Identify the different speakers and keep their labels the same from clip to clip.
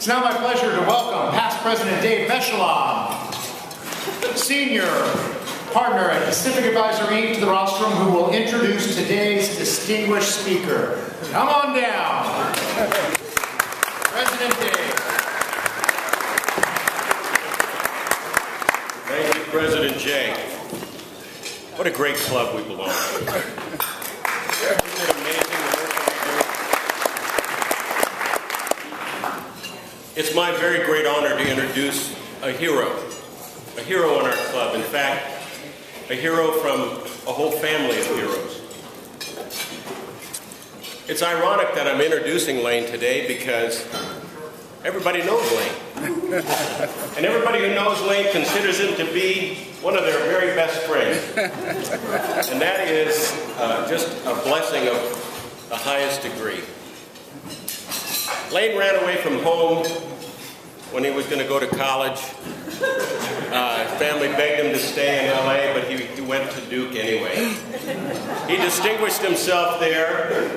Speaker 1: It's now my pleasure to welcome past President Dave Meshalon, Senior Partner at Pacific Advisory Inc. to the rostrum, who will introduce today's distinguished speaker. Come on down. President Dave.
Speaker 2: Thank you, President Jay. What a great club we belong to. Isn't it amazing the work that we do? It's my very great honor to introduce a hero in our club. In fact, a hero from a whole family of heroes. It's ironic that I'm introducing Laine today because everybody knows Laine. And everybody who knows Laine considers him to be one of their very best friends. And that is just a blessing of the highest degree. Laine ran away from home when he was going to go to college. His family begged him to stay in LA, but he went to Duke anyway. He distinguished himself there.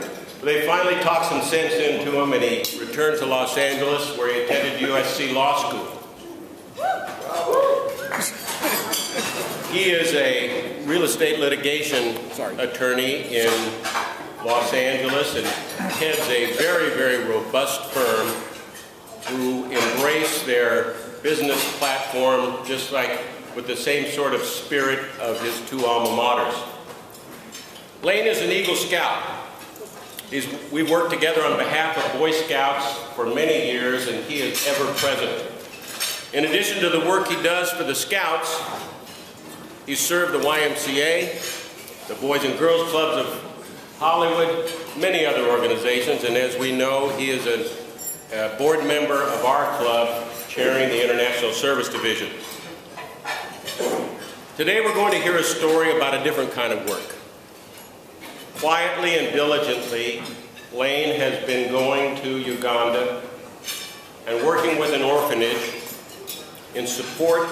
Speaker 2: They finally talked some sense into him, and he returned to Los Angeles, where he attended USC Law School. He is a real estate litigation attorney in Los Angeles and heads a very, very robust firm who embrace their business platform just like with the same sort of spirit of his two alma maters. Laine is an Eagle Scout. We've worked together on behalf of Boy Scouts for many years, and he is ever present. In addition to the work he does for the Scouts, he served the YMCA, the Boys and Girls Clubs of Hollywood, many other organizations, and as we know, he is a board member of our club, chairing the International Service Division. Today we're going to hear a story about a different kind of work. Quietly and diligently, Laine has been going to Uganda and working with an orphanage in support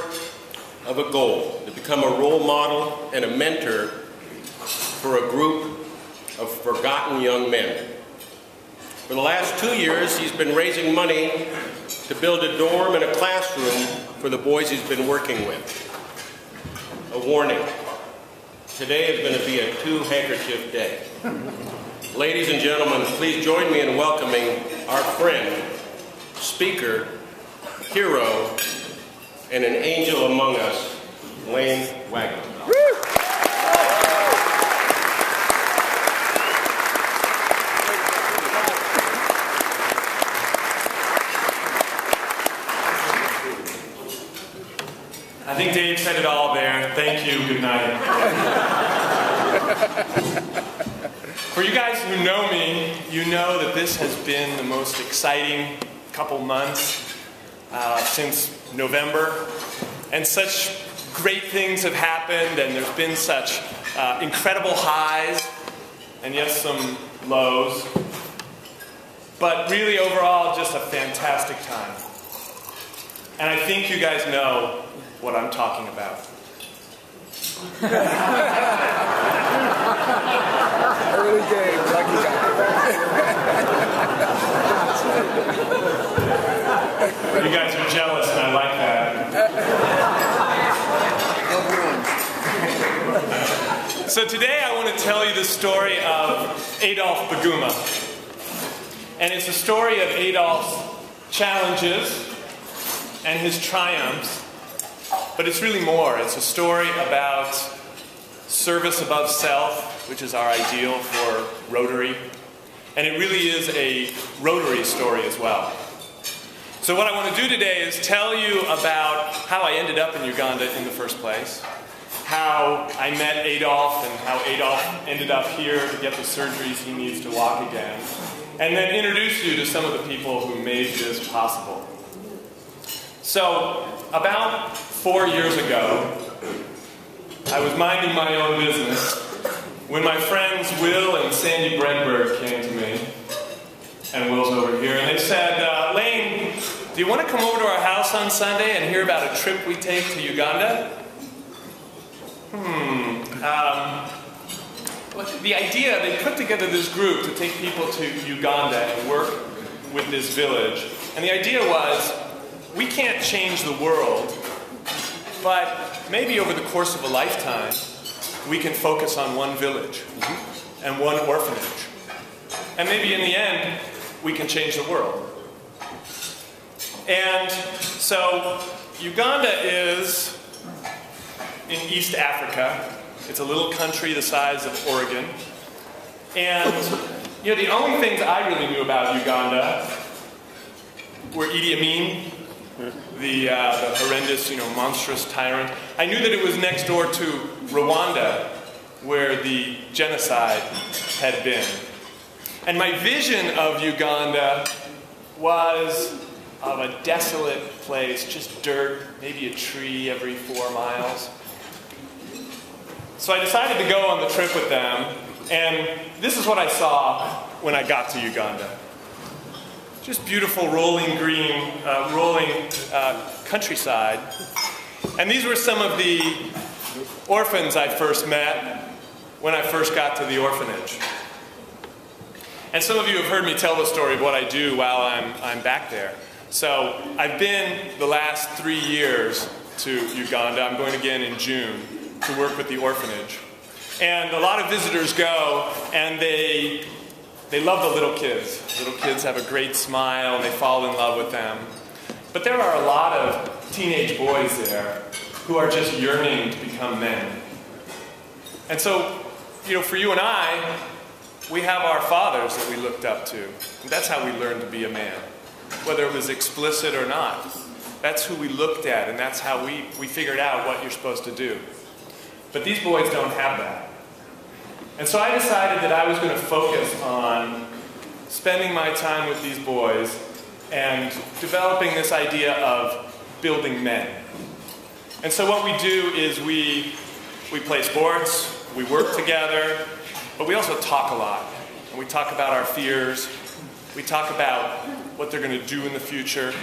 Speaker 2: of a goal to become a role model and a mentor for a group of forgotten young men. For the last 2 years, he's been raising money to build a dorm and a classroom for the boys he's been working with. A warning. Today is going to be a two-handkerchief day. Ladies and gentlemen, please join me in welcoming our friend, speaker, hero, and an angel among us, Laine Wagenseller.
Speaker 3: I think Dave said it all there. Thank you. Good night. For you guys who know me, you know that this has been the most exciting couple months since November. And such great things have happened, and there's been such incredible highs, and yes, some lows. But really, overall, just a fantastic time. And I think you guys know what I'm talking about.
Speaker 4: Early game, lucky guy.
Speaker 3: You guys are jealous, and I like that. So today I want to tell you the story of Adolf Baguma. And it's a story of Adolf's challenges and his triumphs. But it's really more. It's a story about service above self, which is our ideal for Rotary. And it really is a Rotary story as well. So what I want to do today is tell you about how I ended up in Uganda in the first place, how I met Adolf and how Adolf ended up here to get the surgeries he needs to walk again, and then introduce you to some of the people who made this possible. So, about 4 years ago, I was minding my own business when my friends Will and Sandy Bredberg came to me, and Will's over here, and they said, Laine, do you want to come over to our house on Sunday and hear about a trip we take to Uganda? The idea, they put together this group to take people to Uganda and work with this village. And the idea was, we can't change the world, but maybe over the course of a lifetime, we can focus on one village and one orphanage. And maybe in the end, we can change the world. And so Uganda is in East Africa. It's a little country the size of Oregon. And the only things I really knew about Uganda were Idi Amin, the horrendous, monstrous tyrant. I knew that it was next door to Rwanda, where the genocide had been. And my vision of Uganda was of a desolate place, just dirt, maybe a tree every 4 miles. So I decided to go on the trip with them, and this is what I saw when I got to Uganda. Just beautiful rolling green, countryside. And these were some of the orphans I first met when I first got to the orphanage. And some of you have heard me tell the story of what I do while I'm back there. So I've been the last 3 years to Uganda. I'm going again in June to work with the orphanage. And a lot of visitors go, and they love the little kids. Little kids have a great smile, and they fall in love with them. But there are a lot of teenage boys there who are just yearning to become men. And so, for you and I, we have our fathers that we looked up to. And that's how we learned to be a man, whether it was explicit or not. That's who we looked at, and that's how we figured out what you're supposed to do. But these boys don't have that. And so I decided that I was going to focus on spending my time with these boys and developing this idea of building men. And so what we do is we play sports, we work together, but we also talk a lot. And we talk about our fears, we talk about what they're going to do in the future,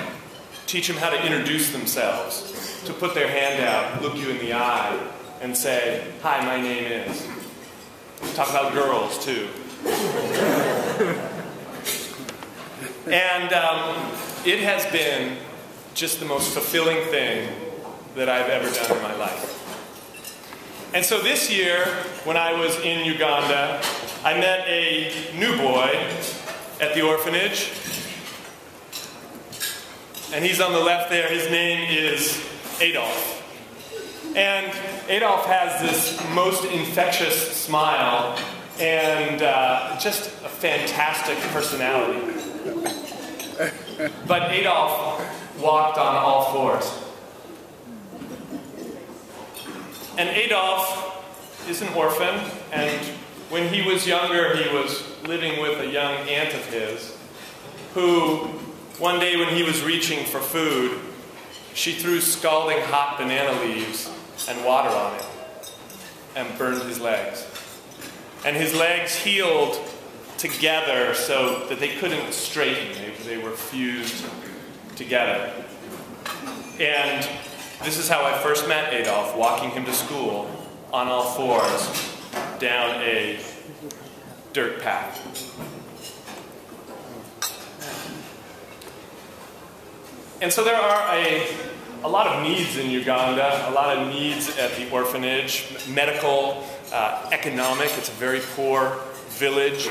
Speaker 3: teach them how to introduce themselves, to put their hand out, look you in the eye, and say, "Hi, my name is." We talk about girls, too. And it has been just the most fulfilling thing that I've ever done in my life. And so this year, when I was in Uganda, I met a new boy at the orphanage. And he's on the left there. His name is Adolf. And Adolf has this most infectious smile and just a fantastic personality. But Adolf walked on all fours. And Adolf is an orphan, and when he was younger, he was living with a young aunt of his, who, one day when he was reaching for food, she threw scalding hot banana leaves and water on it, and burned his legs. And his legs healed together so that they couldn't straighten. They were fused together. And this is how I first met Adolf, walking him to school on all fours down a dirt path. And so there are a lot of needs in Uganda, a lot of needs at the orphanage, medical, economic. It's a very poor village.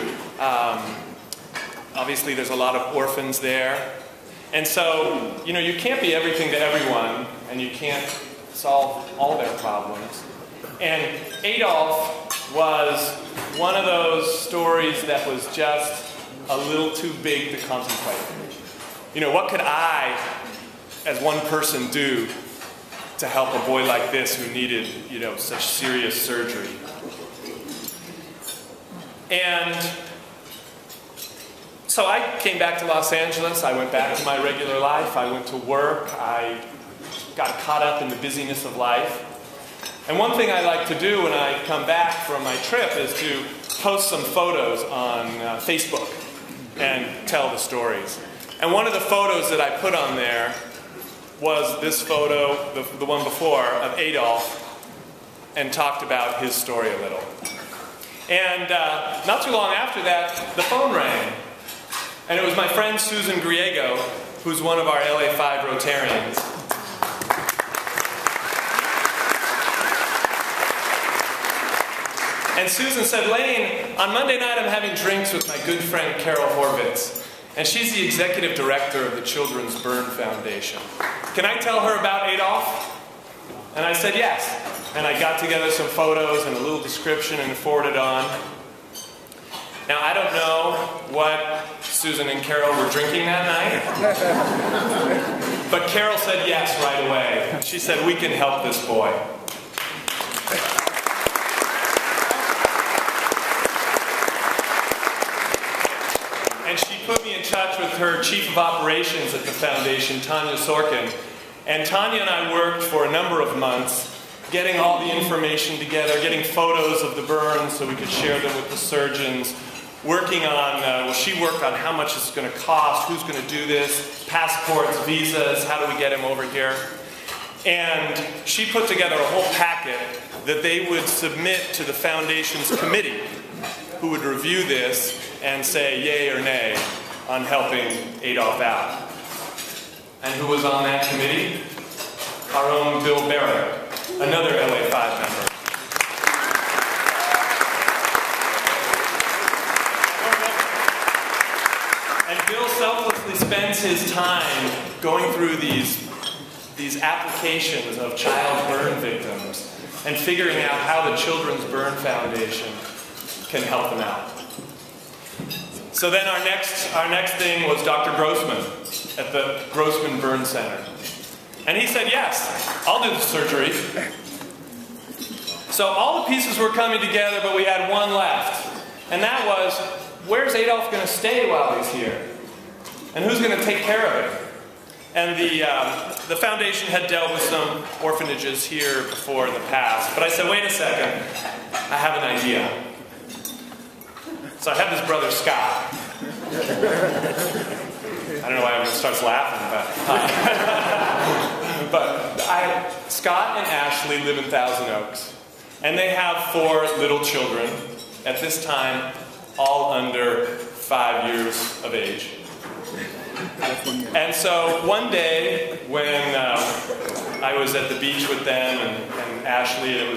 Speaker 3: Obviously, there's a lot of orphans there. And so, you can't be everything to everyone, and you can't solve all their problems. And Adolf was one of those stories that was just a little too big to contemplate. What could I, as one person, do to help a boy like this who needed, such serious surgery? And so I came back to Los Angeles. I went back to my regular life. I went to work. I got caught up in the busyness of life. And one thing I like to do when I come back from my trip is to post some photos on Facebook and tell the stories. And one of the photos that I put on there was this photo, the one before, of Adolf, and talked about his story a little. And not too long after that, the phone rang. And it was my friend Susan Griego, who's one of our LA5 Rotarians. And Susan said, Laine, on Monday night I'm having drinks with my good friend Carol Horvitz, and she's the executive director of the Children's Burn Foundation. Can I tell her about Adolf? And I said yes. And I got together some photos and a little description and forwarded on. Now, I don't know what Susan and Carol were drinking that night, but Carol said yes right away. She said, we can help this boy. And she put me in touch with her chief of operations at the foundation, Tanya Sorkin. And Tanya and I worked for a number of months, getting all the information together, getting photos of the burns so we could share them with the surgeons, working on, well, she worked on how much it's going to cost, who's going to do this, passports, visas, how do we get him over here. And she put together a whole packet that they would submit to the foundation's committee, who would review this and say yay or nay on helping Adolf out. And who was on that committee? Our own Bill Barrett, another LA5 member. And Bill selflessly spends his time going through these applications of child burn victims and figuring out how the Children's Burn Foundation can help them out. So then our next thing was Dr. Grossman at the Grossman Burn Center. And he said, yes, I'll do the surgery. So all the pieces were coming together, but we had one left. And that was, where's Adolf going to stay while he's here? And who's going to take care of him? And the foundation had dealt with some orphanages here before in the past. But I said, wait a second, I have an idea. So I have this brother, Scott. I don't know why everyone starts laughing, but Scott and Ashley live in Thousand Oaks. And they have 4 little children, at this time, all under 5 years of age. And so one day, when I was at the beach with them and Ashley, it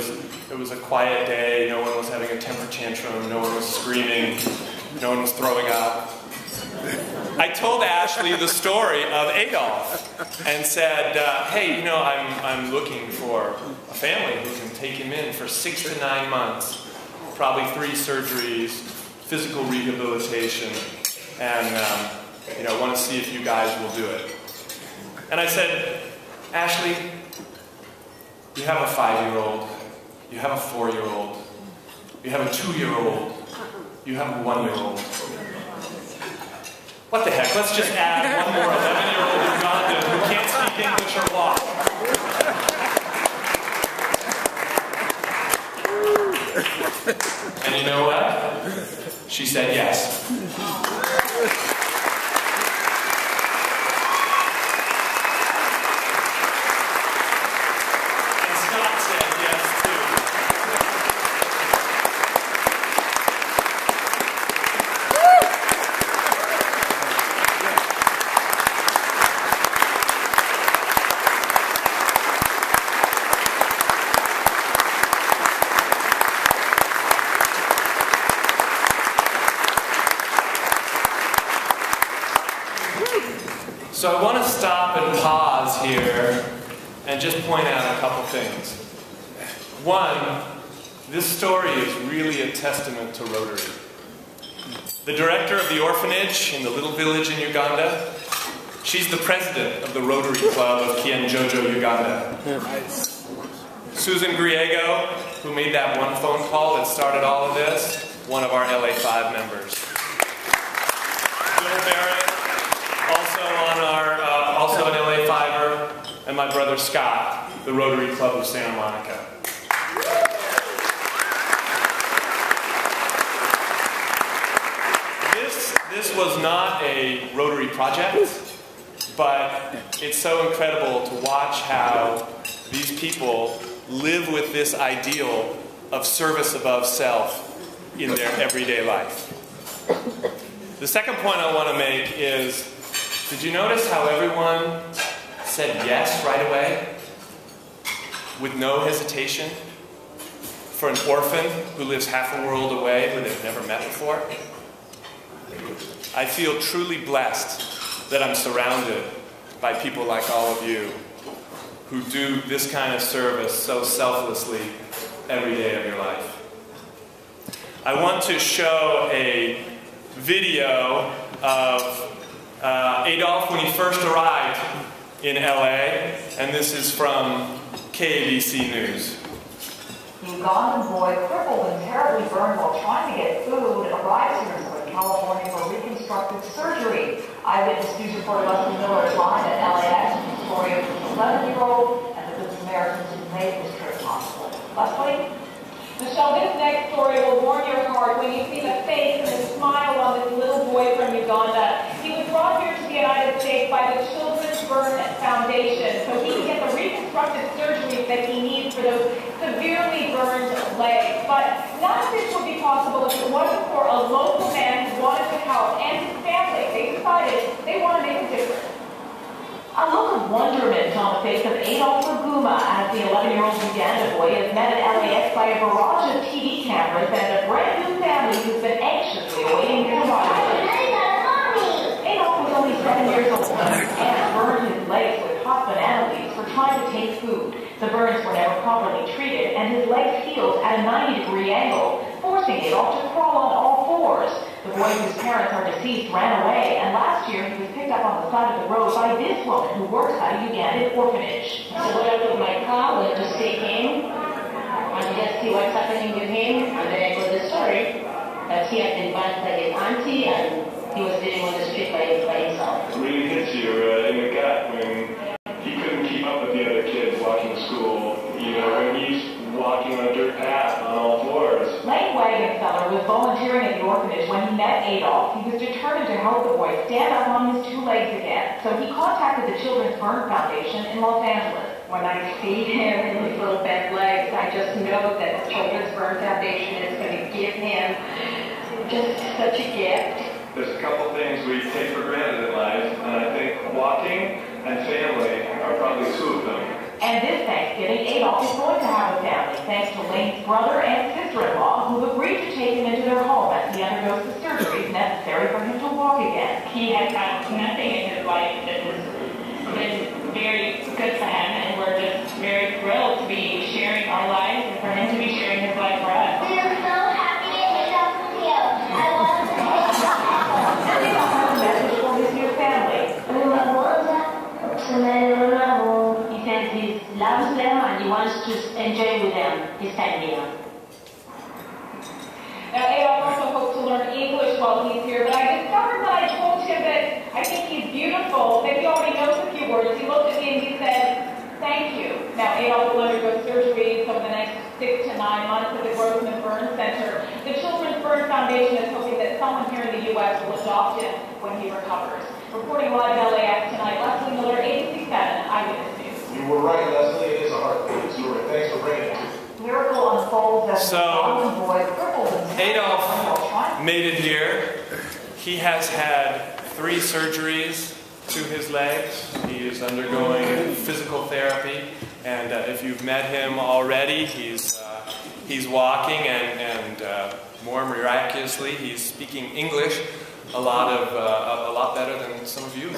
Speaker 3: was a quiet day, no one was having a temper tantrum, no one was screaming, no one was throwing up. I told Ashley the story of Adolf and said, hey, you know, I'm looking for a family who can take him in for 6 to 9 months, probably 3 surgeries, physical rehabilitation, and you know, want to see if you guys will do it. And I said, Ashley, you have a 5-year-old, you have a 4-year-old, you have a 2-year-old, you have a 1-year-old. What the heck, let's just add one more 11-year-old Ugandan who can't speak English or walk. And you know what? She said yes. And Scott said yes too. So I want to stop and pause here and just point out a couple things. One, this story is really a testament to Rotary. The director of the orphanage in the little village in Uganda, she's the president of the Rotary Club of Kienjojo, Uganda.
Speaker 4: Nice.
Speaker 3: Susan Griego, who made that one phone call that started all of this, one of our LA5 members. Bill Barrett, also an LA5er, and my brother Scott, the Rotary Club of Santa Monica. This was not a Rotary project, but it's so incredible to watch how these people live with this ideal of service above self in their everyday life. The second point I want to make is, did you notice how everyone said yes right away? With no hesitation? For an orphan who lives half a world away who they've never met before? I feel truly blessed that I'm surrounded by people like all of you who do this kind of service so selflessly every day of your life. I want to show a video of Adolf when he first arrived in LA, and this is from KABC News.
Speaker 5: The Ugandan boy, crippled and terribly burned while trying to get food, arrives here in Southern California for reconstructive surgery. Eyewitness News reporter Leslie Miller is live at LAX with the story of the 11-year-old and the Good Samaritans who made this trip possible. Leslie?
Speaker 6: Michelle, this next story will warm your heart when you see the face and the smile on this little boy from Uganda. He was brought here to the United States by the Children's Burn Foundation so he can get the reconstructive surgery that he needs for those severely burned legs. But none of this would be possible if it wasn't for a local man who wanted to help, and his family. They decided they want to make a difference.
Speaker 5: A look of wonderment on the face of Adolf Baguma as the 11-year-old Uganda boy is met at LAX by a barrage of TV cameras and a brand new family who's been anxiously awaiting his arrival. Adolf was only 7 years old and burned his legs with hot banana leaves for trying to take food. The burns were never properly treated, and his legs healed at a 90-degree angle, forcing Adolf to crawl on all fours. The boy whose parents are deceased ran away, and last year he was picked up on the side of the road by this woman who works at a Ugandan orphanage.
Speaker 7: So what I do with my car was just take him and just see what's happening with him, and then I got the story that he had been burned by his auntie and he was living on the street by himself.
Speaker 8: It really hits you in the gut when he couldn't keep up with the other kids walking to school, when he's walking on a dirt path on all floors.
Speaker 5: Laine Wagenseller was volunteering at the orphanage when he met Adolf. He was determined to help the boy stand up on his 2 legs again, so he contacted the Children's Burn Foundation in Los Angeles.
Speaker 7: When I see him in his little bent legs, I just know that the Children's Burn Foundation is going to give him just such a gift.
Speaker 8: There's a couple things we take for granted in life, and I think walking and family are probably 2 of them.
Speaker 5: And this Thanksgiving, Adolf is going to have a family, thanks to Laine's brother and sister-in-law, who've agreed to take him into their home as he undergoes the surgeries necessary for him to walk again.
Speaker 7: He has had nothing in his life that has been very good for him, and we're just very thrilled to be sharing our lives and for him to be sharing his life for us.
Speaker 9: We are so happy to take up with you. I love to
Speaker 5: Adolf has a message for his new family.
Speaker 7: He says he loves them and he wants to enjoy with them his time here.
Speaker 6: Now, Adolf also hopes to learn English while he's here, but I discovered when I told him that I think he's beautiful, that he already knows a few words. He looked at me and he said, "Thank you." Now, Adolf will undergo surgeries over the next 6 to 9 months at the Grossman Burn Center. The Children's Burn Foundation is hoping that someone here in the U.S. will adopt him when he recovers. Reporting live at LAX tonight, Leslie Miller, ABC 7 Eyewitness News.
Speaker 10: You were right, Leslie. It is a heartbeat story. Thanks for bringing it.
Speaker 5: Miracle unfolds as
Speaker 3: So,
Speaker 5: the boy crippled and
Speaker 3: Adolf made it here. He has had 3 surgeries to his legs. He is undergoing physical therapy, and if you've met him already, he's walking, and more miraculously, he's speaking English a lot better than some of you.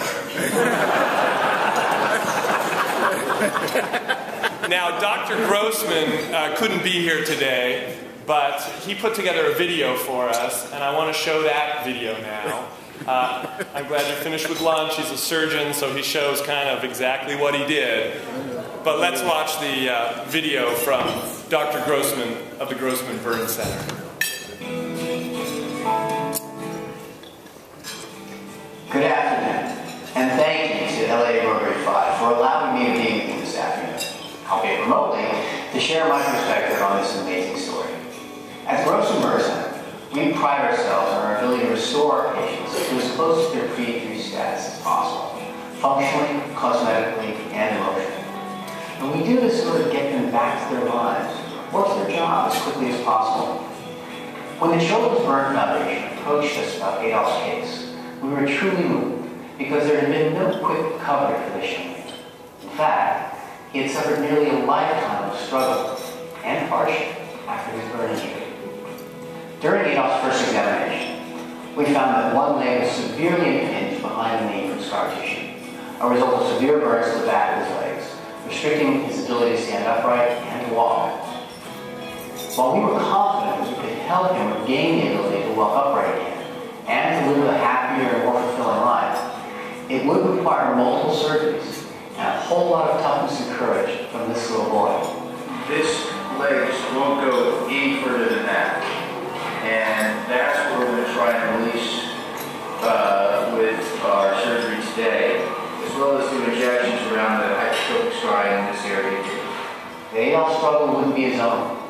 Speaker 3: Now, Dr. Grossman couldn't be here today, but he put together a video for us, and I want to show that video now. I'm glad you're finished with lunch. He's a surgeon, so he shows kind of exactly what he did. But let's watch the video from Dr. Grossman of the Grossman Burn Center.
Speaker 11: Good afternoon, and thank you to LA Rotary 5 for allowing me to be with you this afternoon, albeit remotely, to share my perspective on this amazing story. At the Grossman Burn Center, we pride ourselves on our ability to restore our patients to as close to their pre-injury status as possible, functionally, cosmetically, and emotionally. And we do this in order to get them back to their lives, or to their job as quickly as possible. When the Children's Burn Foundation approached us about Adolf's case, We were truly moved because there had been no quick recovery for this young man. In fact, he had suffered nearly a lifetime of struggle and hardship after his burn injury. During Adolf's first examination, we found that one leg was severely impinged behind the knee from scar tissue, a result of severe burns to the back of his legs, restricting his ability to stand upright and to walk. While we were confident we could help him regain the ability to walk upright again and to live a happier and more fulfilling life, it would require multiple surgeries and a whole lot of toughness and courage from this little boy.
Speaker 12: This leg just won't go any further than that. And that's what we're going to try and release with our surgery today, as well as do injections around the hypertrophic scarring in this area.
Speaker 11: The Adolf struggle wouldn't be his own.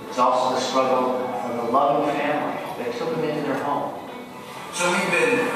Speaker 11: It's also the struggle of the loving family that took him into their home.
Speaker 12: So we've been